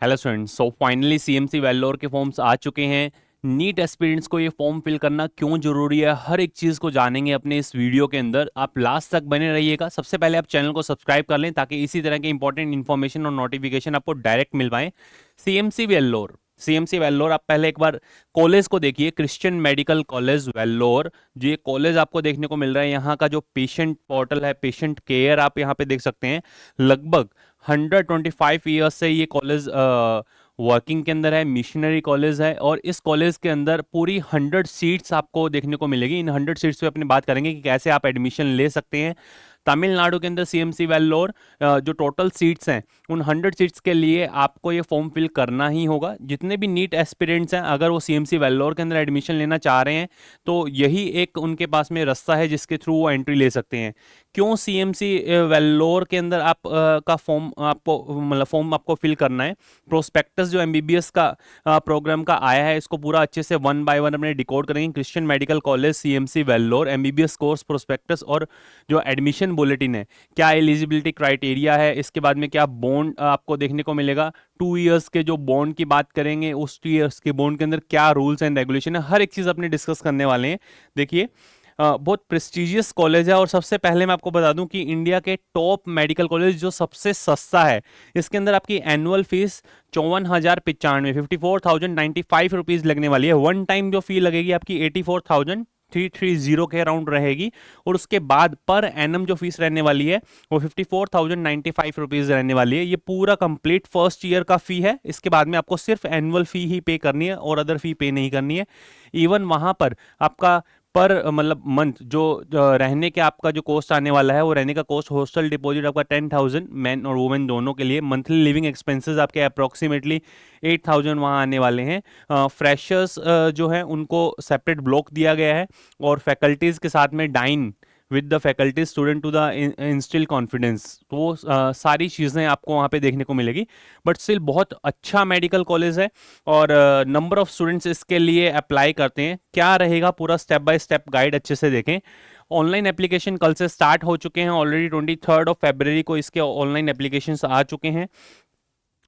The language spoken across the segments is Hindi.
Hello students, so finally CMC Vellore के फॉर्म्स आ चुके हैं। नीट एस्पिरेंट्स को ये फॉर्म फिल करना क्यों जरूरी है, हर एक चीज़ को जानेंगे अपने इस वीडियो के अंदर। आप लास्ट तक बने रहिएगा। सबसे पहले आप चैनल को सब्सक्राइब कर लें ताकि इसी तरह के इंपॉर्टेंट इन्फॉर्मेशन और नोटिफिकेशन आपको डायरेक्ट मिल पाए। सीएमसी वेल्लोर आप पहले एक बार कॉलेज को देखिए, क्रिश्चियन मेडिकल कॉलेज वेल्लोर। जो ये कॉलेज आपको देखने को मिल रहा है, यहाँ का जो पेशेंट पोर्टल है, पेशेंट केयर, आप यहाँ पे देख सकते हैं। लगभग 125 ईयर्स से ये कॉलेज वर्किंग के अंदर है, मिशनरी कॉलेज है। और इस कॉलेज के अंदर पूरी 100 सीट्स आपको देखने को मिलेगी। इन 100 सीट्स पे अपनी बात करेंगे कि कैसे आप एडमिशन ले सकते हैं। तमिलनाडु के अंदर सीएमसी वेल्लोर जो टोटल सीट्स हैं, उन 100 सीट्स के लिए आपको ये फॉर्म फिल करना ही होगा। जितने भी नीट एस्पिरेंट्स हैं, अगर वो सीएमसी वेल्लोर के अंदर एडमिशन लेना चाह रहे हैं तो यही एक उनके पास में रास्ता है जिसके थ्रू वो एंट्री ले सकते हैं। क्यों सीएमसी वेल्लोर के अंदर आप का फॉर्म आपको मतलब फॉर्म आपको फिल करना है? प्रोस्पेक्टस जो एमबीबीएस का प्रोग्राम का आया है, इसको पूरा अच्छे से वन बाय वन अपने डिकोड करेंगे। Christian medical college CMC Vellore MBBS course prospectus और जो एडमिशन बुलेटिन है, क्या एलिजिबिलिटी क्राइटेरिया है, इसके बाद में क्या बॉन्ड आपको देखने को मिलेगा। 2 इयर्स के जो बॉन्ड की बात करेंगे, उस 2 इयर्स के बॉन्ड के अंदर क्या रूल्स एंड रेगुलेशन है, हर एक चीज अपने डिस्कस करने वाले हैं। देखिए, बहुत प्रेस्टिजियस कॉलेज है। और सबसे पहले मैं आपको बता दूं कि इंडिया के टॉप मेडिकल कॉलेज जो सबसे सस्ता है, इसके अंदर आपकी एनुअल फीस 54,095 54,095 रुपीज लगने वाली है। वन टाइम जो फी लगेगी आपकी 84,330 के अराउंड रहेगी। और उसके बाद पर एनम जो फीस रहने वाली है वो 54,095 रुपीज रहने वाली है। ये पूरा कंप्लीट फर्स्ट ईयर का फी है। इसके बाद में आपको सिर्फ एनुअल फी ही पे करनी है और अदर फी पे नहीं करनी है। इवन वहां पर आपका पर मतलब मंथ जो रहने के आपका जो कॉस्ट आने वाला है, वो रहने का कॉस्ट, हॉस्टल डिपॉजिट आपका 10,000 मैन और वुमेन दोनों के लिए। मंथली लिविंग एक्सपेंसेस आपके अप्रोक्सीमेटली 8,000 वहाँ आने वाले हैं। फ्रेशर्स जो है उनको सेपरेट ब्लॉक दिया गया है। और फैकल्टीज के साथ में dine with the faculty student to the instil confidence. तो वो सारी चीज़ें आपको वहाँ पे देखने को मिलेगी। बट स्टिल बहुत अच्छा मेडिकल कॉलेज है। और नंबर ऑफ स्टूडेंट्स इसके लिए अप्लाई करते हैं, क्या रहेगा पूरा स्टेप बाय स्टेप गाइड अच्छे से देखें। ऑनलाइन एप्लीकेशन कल से स्टार्ट हो चुके हैं। ऑलरेडी 23 फरवरी को इसके ऑनलाइन एप्लीकेशंस आ चुके हैं।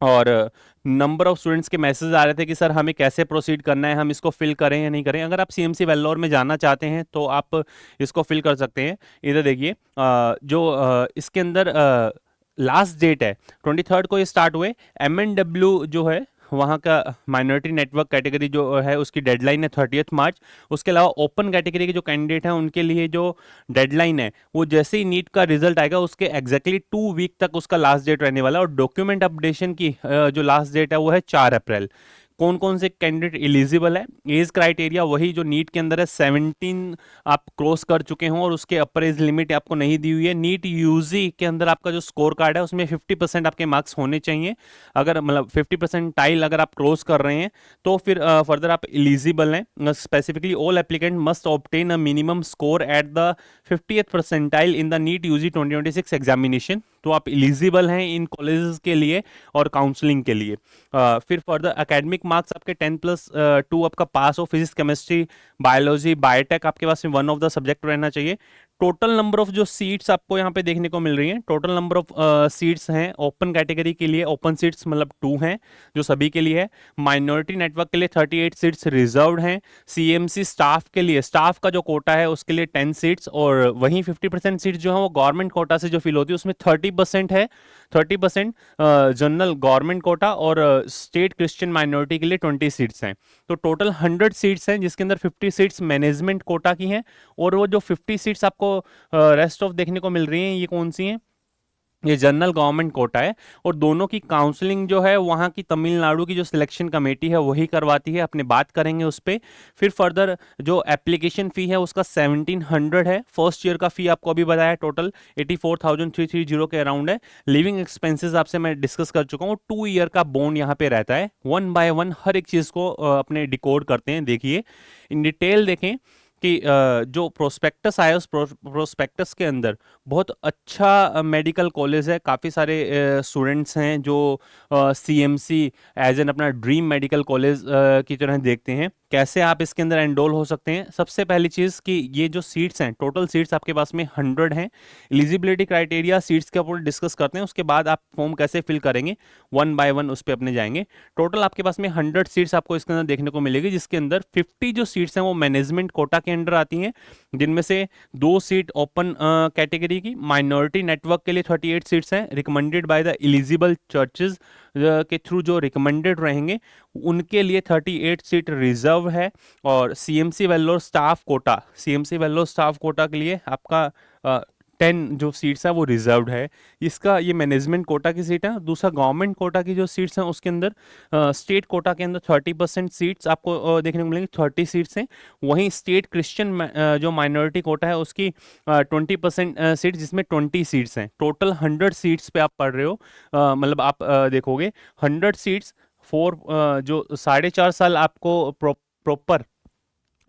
और नंबर ऑफ स्टूडेंट्स के मैसेज आ रहे थे कि सर हमें कैसे प्रोसीड करना है, हम इसको फिल करें या नहीं करें। अगर आप सीएमसी वेल्लोर में जाना चाहते हैं तो आप इसको फिल कर सकते हैं। इधर देखिए, इसके अंदर लास्ट डेट है 23 को ये स्टार्ट हुए। MNW जो है वहाँ का माइनॉरिटी नेटवर्क कैटेगरी जो है, उसकी डेडलाइन है 30 मार्च। उसके अलावा ओपन कैटेगरी के जो कैंडिडेट हैं उनके लिए जो डेडलाइन है, वो जैसे ही नीट का रिजल्ट आएगा उसके एग्जैक्टली 2 वीक तक उसका लास्ट डेट रहने वाला है। और डॉक्यूमेंट अपडेशन की जो लास्ट डेट है वो है 4 अप्रैल। कौन कौन से कैंडिडेट एलिजिबल है? एज क्राइटेरिया वही जो नीट के अंदर है, 17 आप क्रॉस कर चुके हों और उसके अपर एज लिमिट आपको नहीं दी हुई है। नीट यूजी के अंदर आपका जो स्कोर कार्ड है उसमें 50% आपके मार्क्स होने चाहिए। अगर मतलब 50% अगर आप क्रॉस कर रहे हैं तो फिर फर्दर आप एलिजिबल हैं। Specifically all applicant must obtain a minimum score at the 50th percentile in the NEET UG 2026 examination. तो आप एलिजिबल हैं इन कॉलेजेस के लिए और काउंसलिंग के लिए। फिर फर्दर एकेडमिक मार्क्स आपके 10+2 आपका पास हो। फिजिक्स, केमिस्ट्री, बायोलॉजी, बायोटेक आपके पास में वन ऑफ द सब्जेक्ट रहना चाहिए। टोटल नंबर ऑफ जो सीट्स आपको यहाँ पे देखने को मिल रही हैं, टोटल नंबर ऑफ सीट्स हैं ओपन कैटेगरी के लिए, ओपन सीट्स मतलब 2 हैं जो सभी के लिए है। माइनॉरिटी नेटवर्क के लिए 38 सीट्स रिजर्व्ड हैं। सीएमसी स्टाफ के लिए, स्टाफ का जो कोटा है उसके लिए 10 सीट्स। और वहीं 50% सीट्स जो है वो गवर्नमेंट कोटा से जो फिल होती है उसमें 30% है। 30% जनरल गवर्नमेंट कोटा और स्टेट क्रिश्चियन माइनॉरिटी के लिए 20 सीट्स हैं। तो टोटल 100 सीट्स हैं जिसके अंदर 50 सीट्स मैनेजमेंट कोटा की हैं। और वो जो 50 सीट्स आपको रेस्ट ऑफ देखने को मिल रही हैं, ये कौन सी हैं? ये जनरल गवर्नमेंट कोटा है। और दोनों की काउंसलिंग जो है वहाँ की तमिलनाडु की जो सिलेक्शन कमेटी है वही करवाती है। अपने बात करेंगे उस पर। फिर फर्दर जो एप्लीकेशन फ़ी है उसका 1700 है। फर्स्ट ईयर का फ़ी आपको अभी बताया, टोटल 84,330 के अराउंड है। लिविंग एक्सपेंसेस आपसे मैं डिस्कस कर चुका हूँ। 2 ईयर का बॉन्ड यहाँ पे रहता है। वन बाय वन हर एक चीज़ को अपने डिकोड करते हैं। देखिए इन डिटेल देखें कि जो प्रोस्पेक्टस आया उस प्रोस्पेक्टस के अंदर बहुत अच्छा मेडिकल कॉलेज है, काफ़ी सारे स्टूडेंट्स हैं जो सीएमसी एज एन अपना ड्रीम मेडिकल कॉलेज की तरह देखते हैं। कैसे आप इसके अंदर एनरोल हो सकते हैं? सबसे पहली चीज़ कि ये जो सीट्स हैं, टोटल सीट्स आपके पास में 100 हैं। एलिजिबिलिटी क्राइटेरिया सीट्स के ऊपर डिस्कस करते हैं, उसके बाद आप फॉर्म कैसे फिल करेंगे वन बाय वन उस पर अपने जाएंगे। टोटल आपके पास में 100 सीट्स आपको इसके अंदर देखने को मिलेगी, जिसके अंदर 50 जो सीट्स हैं वो मैनेजमेंट कोटा के अंडर आती हैं, जिनमें से 2 सीट ओपन कैटेगरी की। माइनॉरिटी नेटवर्क के लिए 38 सीट्स हैं, recommended by the eligible churches के थ्रू जो रिकमेंडेड रहेंगे उनके लिए 38 सीट रिजर्व है। और CMC Vellore staff quota, CMC Vellore staff quota के लिए आपका 10 जो सीट्स हैं वो रिजर्व्ड है। इसका ये मैनेजमेंट कोटा की सीट है। दूसरा गवर्नमेंट कोटा की जो सीट्स हैं उसके अंदर स्टेट कोटा के अंदर 30% सीट्स आपको देखने को मिलेंगी, 30 सीट्स हैं। वहीं स्टेट क्रिश्चियन जो माइनॉरिटी कोटा है उसकी 20% सीट, जिसमें 20 सीट्स हैं। टोटल 100 सीट्स पे आप पढ़ रहे हो, मतलब आप देखोगे 100 सीट्स फॉर जो 4.5 साल आपको प्रॉपर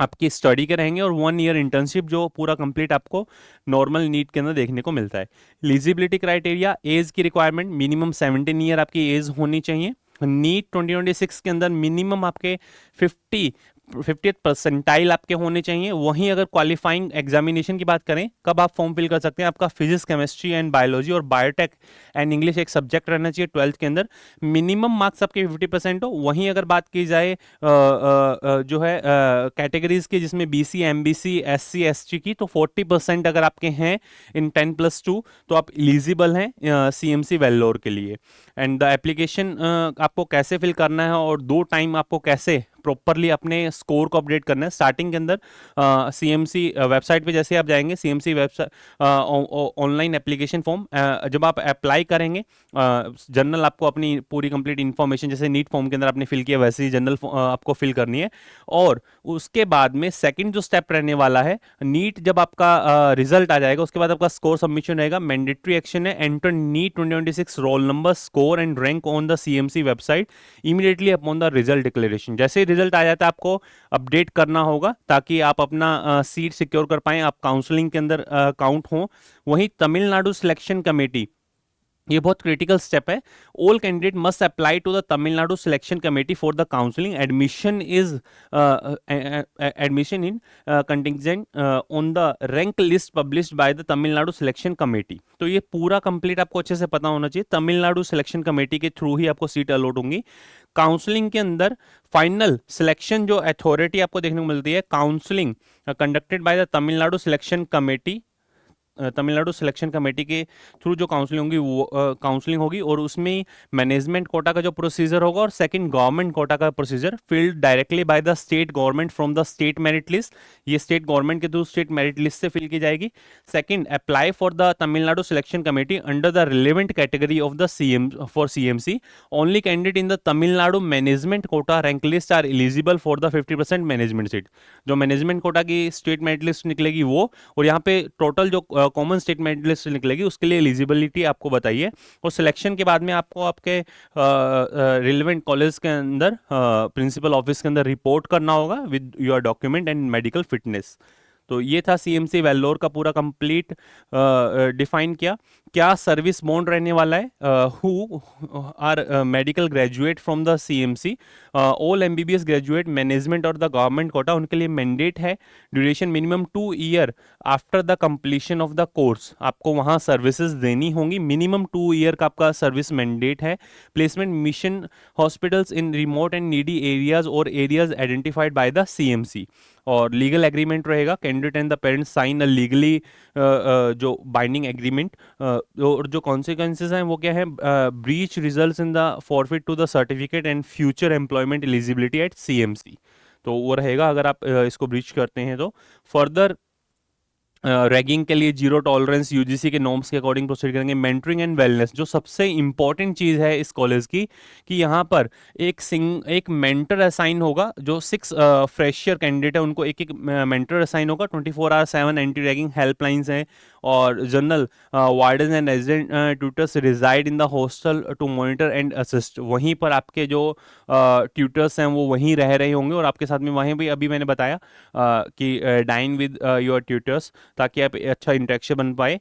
आपकी स्टडी के रहेंगे, और 1 ईयर इंटर्नशिप जो पूरा कंप्लीट आपको नॉर्मल नीट के अंदर देखने को मिलता है। एलिजिबिलिटी क्राइटेरिया, एज की रिक्वायरमेंट मिनिमम 17 ईयर आपकी एज होनी चाहिए। नीट 2026 के अंदर मिनिमम आपके 50th परसेंटाइल आपके होने चाहिए। वहीं अगर क्वालिफाइंग एग्जामिनेशन की बात करें, कब आप फॉर्म फिल कर सकते हैं, आपका फिजिक्स, केमिस्ट्री एंड बायोलॉजी और बायोटेक एंड इंग्लिश एक सब्जेक्ट रहना चाहिए 12th के अंदर। मिनिमम मार्क्स आपके 50% हो। वहीं अगर बात की जाए जो है कैटेगरीज की, जिसमें बीसी, एमबीसी, एससी, एसटी की, तो 40% अगर आपके हैं इन 10+2 तो आप एलिजिबल हैं सीएमसी वेल्लोर के लिए। एंड द एप्लीकेशन आपको कैसे फिल करना है और 2 टाइम आपको कैसे प्रॉपरली अपने स्कोर को अपडेट करना है। स्टार्टिंग के अंदर सीएमसी वेबसाइट पे जैसे आप जाएंगे, CMC website online application form जब आप अप्लाई करेंगे, जनरल आपको अपनी पूरी कंप्लीट इन्फॉर्मेशन जैसे नीट फॉर्म के अंदर आपने फिल किया वैसे ही जनरल आपको फिल करनी है। और उसके बाद में सेकंड जो स्टेप रहने वाला है, नीट जब आपका रिजल्ट आ जाएगा उसके बाद आपका स्कोर सबमिशन रहेगा। मैंडेटरी एक्शन है, enter NEET 2026 roll number, score and rank on the CMC website immediately upon the result declaration. जैसे ही रिजल्ट आ जाता है आपको अपडेट करना होगा ताकि आप अपना सीट सिक्योर कर पाएं, आप काउंसलिंग के अंदर काउंट हो। वहीं तमिलनाडु सिलेक्शन कमेटी, ये बहुत क्रिटिकल स्टेप है। All candidate must apply to the Tamil Nadu selection committee for the counselling. Admission in contingent on the rank list published by the Tamil Nadu selection committee. तो ये पूरा कंप्लीट आपको अच्छे से पता होना चाहिए। तमिलनाडु सिलेक्शन कमेटी के थ्रू ही आपको सीट अलॉट होंगी। काउंसलिंग के अंदर फाइनल सिलेक्शन जो अथॉरिटी आपको देखने को मिलती है, counselling conducted by the Tamil Nadu selection committee, Tamil Nadu selection committee के थ्रू जो काउंसलिंग होगी वो काउंसलिंग होगी, और उसमें मैनेजमेंट कोटा का जो प्रोसीजर होगा और सेकंड गवर्नमेंट कोटा का procedure filled directly by the state government from the state merit list. ये स्टेट गवर्नमेंट के थ्रू स्टेट मेरिट लिस्ट से फिल की जाएगी। Second, apply for the Tamil Nadu selection committee under the relevant category of the CMC. Only candidate in the Tamil Nadu management quota rank list are eligible for the 50% management seat. जो मैनेजमेंट कोटा की स्टेट मेरिट लिस्ट निकलेगी वो, और यहाँ पे टोटल जो कॉमन स्टेट मेरिट लिस्ट निकलेगी उसके लिए एलिजिबिलिटी आपको बताइए। और सिलेक्शन के बाद में आपको आपके रिलेवेंट कॉलेज के अंदर प्रिंसिपल ऑफिस के अंदर रिपोर्ट करना होगा with your document and medical fitness. तो ये था सीएमसी वेल्लोर का पूरा कंप्लीट डिफाइन किया। क्या सर्विस बॉन्ड रहने वाला है, who are medical graduate from the CMC, all MBBS graduate management और द गवर्नमेंट कोटा, उनके लिए मैंडेट है duration minimum 2 year after the completion of the course. आपको वहाँ सर्विसेज देनी होंगी, मिनिमम 2 ईयर का आपका सर्विस मैंडेट है। Placement mission hospitals in remote and needy areas और areas identified by the CMC. और लीगल एग्रीमेंट रहेगा, candidate and the parents sign a legally जो बाइंडिंग एग्रीमेंट। और जो कॉन्सिक्वेंसेज हैं वो क्या है, breach results in the forfeit to the certificate and future employment eligibility at CMC. तो वो रहेगा अगर आप इसको ब्रीच करते हैं तो। फर्दर रैगिंग के लिए जीरो टॉलरेंस, यूजीसी के नॉर्म्स के अकॉर्डिंग प्रोसीड करेंगे। मेंटरिंग एंड वेलनेस, जो सबसे इंपॉर्टेंट चीज़ है इस कॉलेज की, कि यहाँ पर एक मेंटर असाइन होगा। जो 6 फ्रेशर कैंडिडेट है उनको एक एक मेंटर असाइन होगा। 24/7 एंटी रैगिंग हेल्पलाइंस हैं, और general warden and resident tutors reside in the hostel to monitor and assist. वहीं पर आपके जो ट्यूटर्स हैं वो वहीं रह रहे होंगे, और आपके साथ में वहीं भी अभी मैंने बताया कि डाइन विद योर ट्यूटर्स, ताकि आप अच्छा इंटरेक्शन बन पाए।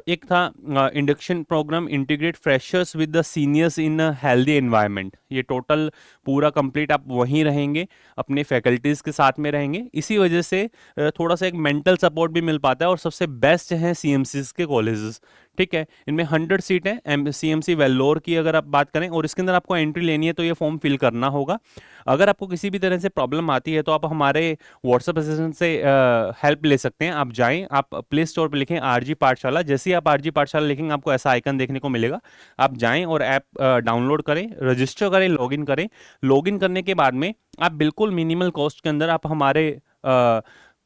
एक था induction program, integrate freshers with the seniors in healthy environment. ये टोटल पूरा कंप्लीट आप वहीं रहेंगे, अपने फैकल्टीज के साथ में रहेंगे। इसी वजह से थोड़ा सा एक मेंटल सपोर्ट भी मिल पाता है, और सबसे बेस्ट हैं सीएमसीज के कॉलेजेस। ठीक है, इनमें 100 सीट है सीएमसी वेल्लोर की अगर आप बात करें, और इसके अंदर आपको एंट्री लेनी है तो ये फॉर्म फिल करना होगा। अगर आपको किसी भी तरह से प्रॉब्लम आती है तो आप हमारे व्हाट्सएप असिस्टेंट से हेल्प ले सकते हैं। आप जाएं, आप प्ले स्टोर पर लिखें आरजी पाठशाला। जैसे ही आप आरजी पाठशाला लिखेंगे आपको ऐसा आइकन देखने को मिलेगा। आप जाएं और ऐप डाउनलोड करें, रजिस्टर करें, लॉगिन करें। लॉगिन करने के बाद में आप बिल्कुल मिनिमल कॉस्ट के अंदर आप हमारे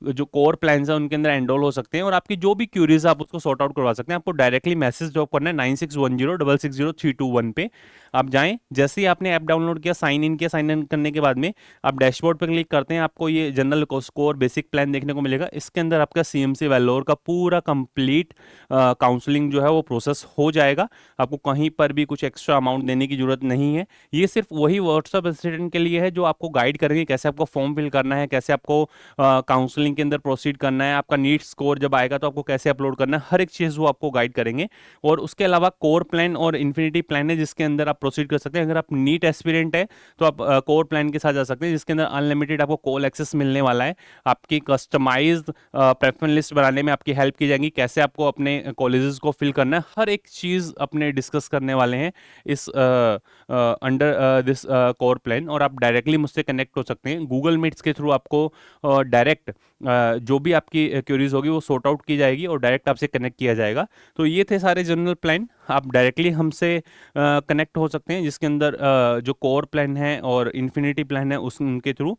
जो कोर प्लान्स हैं उनके अंदर एनरोल हो सकते हैं, और आपकी जो भी क्यूरीज है आप उसको सॉर्ट आउट करवा सकते हैं। आपको डायरेक्टली मैसेज ड्रॉप करना है 9610660321 पे। आप जाएं, जैसे ही आपने ऐप डाउनलोड किया, साइन इन किया, साइन इन करने के बाद में आप डैशबोर्ड पर क्लिक करते हैं, आपको ये जनरल स्कोर बेसिक प्लान देखने को मिलेगा। इसके अंदर आपका सीएमसी वेल्लोर का पूरा कंप्लीट काउंसलिंग जो है वो प्रोसेस हो जाएगा। आपको कहीं पर भी कुछ एक्स्ट्रा अमाउंट देने की जरूरत नहीं है। ये सिर्फ वही व्हाट्सएप असिस्टेंट के लिए है जो आपको गाइड करेंगे कैसे आपको फॉर्म फिल करना है, कैसे आपको काउंसलिंग के अंदर प्रोसीड करना है, आपका नीट स्कोर जब आएगा तो आपको कैसे अपलोड करना है, हर एक चीज़ वो आपको गाइड करेंगे। और उसके अलावा कोर प्लान और इन्फिनिटी प्लान है जिसके अंदर आप प्रोसीड कर सकते हैं। अगर आप नीट एस्पिरेंट है तो आप कोर प्लान के साथ जा सकते हैं, जिसके अंदर अनलिमिटेड आपको कॉल एक्सेस मिलने वाला है। आपकी कस्टमाइज्ड प्रेफरेंस लिस्ट बनाने में आपकी हेल्प की जाएगी, कैसे आपको अपने कॉलेजेस को फिल करना है, हर एक चीज़ अपने डिस्कस करने वाले हैं इस अंडर दिस कोर प्लान। और आप डायरेक्टली मुझसे कनेक्ट हो सकते हैं गूगल मीट्स के थ्रू। आपको डायरेक्ट जो भी आपकी क्वेरीज होगी वो सॉर्ट आउट की जाएगी और डायरेक्ट आपसे कनेक्ट किया जाएगा। तो ये थे सारे जनरल प्लान, आप डायरेक्टली हमसे कनेक्ट हो सकते हैं, जिसके अंदर जो कोर प्लान है और इन्फिनिटी प्लान है उनके थ्रू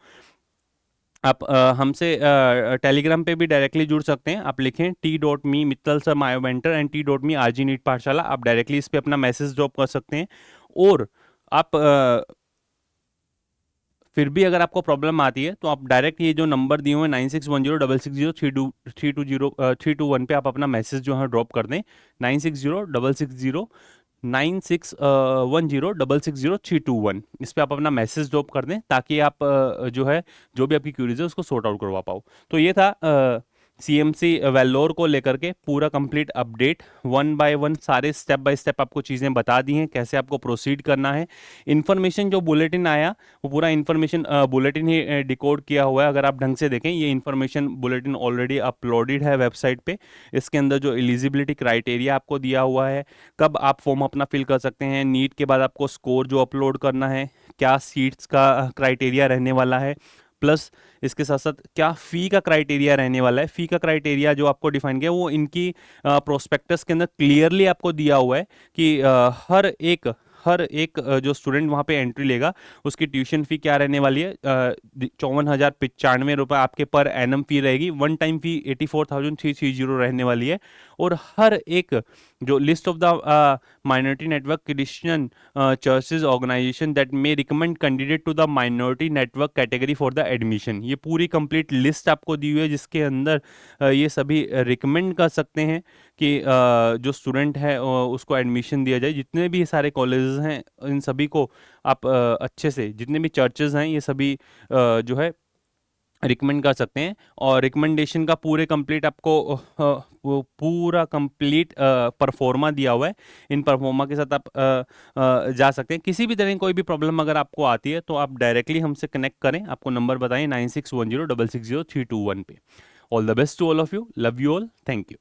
आप हमसे टेलीग्राम पे भी डायरेक्टली जुड़ सकते हैं। आप लिखें t.me Mittal sir my mentor and t.me RG NEET Pathshala. आप डायरेक्टली इस पे अपना मैसेज ड्रॉप कर सकते हैं। और आप फिर भी अगर आपको प्रॉब्लम आती है तो आप डायरेक्ट ये जो नंबर दिए हुए हैं 9610660321 पे आप अपना मैसेज जो है ड्रॉप कर दें। 9610660321 इस पे आप अपना मैसेज ड्रॉप कर दें, ताकि आप जो है जो भी आपकी क्यूरीज है उसको सॉर्ट आउट करवा पाओ। तो ये था सीएमसी वेल्लोर को लेकर के पूरा कंप्लीट अपडेट। 1 बाय 1 सारे स्टेप बाय स्टेप आपको चीज़ें बता दी हैं कैसे आपको प्रोसीड करना है। इन्फॉर्मेशन जो बुलेटिन आया वो पूरा इन्फॉर्मेशन बुलेटिन ही डिकोड किया हुआ है। अगर आप ढंग से देखें, ये इन्फॉर्मेशन बुलेटिन ऑलरेडी अपलोडेड है वेबसाइट पे। इसके अंदर जो एलिजिबिलिटी क्राइटेरिया आपको दिया हुआ है, कब आप फॉर्म अपना फिल कर सकते हैं, नीट के बाद आपको स्कोर जो अपलोड करना है, क्या सीट्स का क्राइटेरिया रहने वाला है, प्लस इसके साथ साथ क्या फ़ी का क्राइटेरिया रहने वाला है। फ़ी का क्राइटेरिया जो आपको डिफाइन किया वो इनकी प्रोस्पेक्टस के अंदर क्लियरली आपको दिया हुआ है कि हर एक जो स्टूडेंट वहाँ पे एंट्री लेगा उसकी ट्यूशन फ़ी क्या रहने वाली है। 54,095 रुपये आपके पर एनम फ़ी रहेगी। वन टाइम फ़ी 84,330 रहने वाली है। और हर एक जो list of the minority network Christian churches organisation that may recommend candidate to the minority network category for the admission, ये पूरी कंप्लीट लिस्ट आपको दी हुई है, जिसके अंदर ये सभी रिकमेंड कर सकते हैं कि जो स्टूडेंट है उसको एडमिशन दिया जाए। जितने भी सारे कॉलेजेस हैं इन सभी को आप अच्छे से, जितने भी चर्चेज हैं ये सभी जो है रिकमेंड कर सकते हैं। और रिकमेंडेशन का पूरे कंप्लीट आपको वो पूरा कंप्लीट परफॉर्मा दिया हुआ है। इन परफॉर्मा के साथ आप जा सकते हैं। किसी भी तरह की कोई भी प्रॉब्लम अगर आपको आती है तो आप डायरेक्टली हमसे कनेक्ट करें। आपको नंबर बताएं 9610660321 पे। All the best to all of you, love you all, thank you.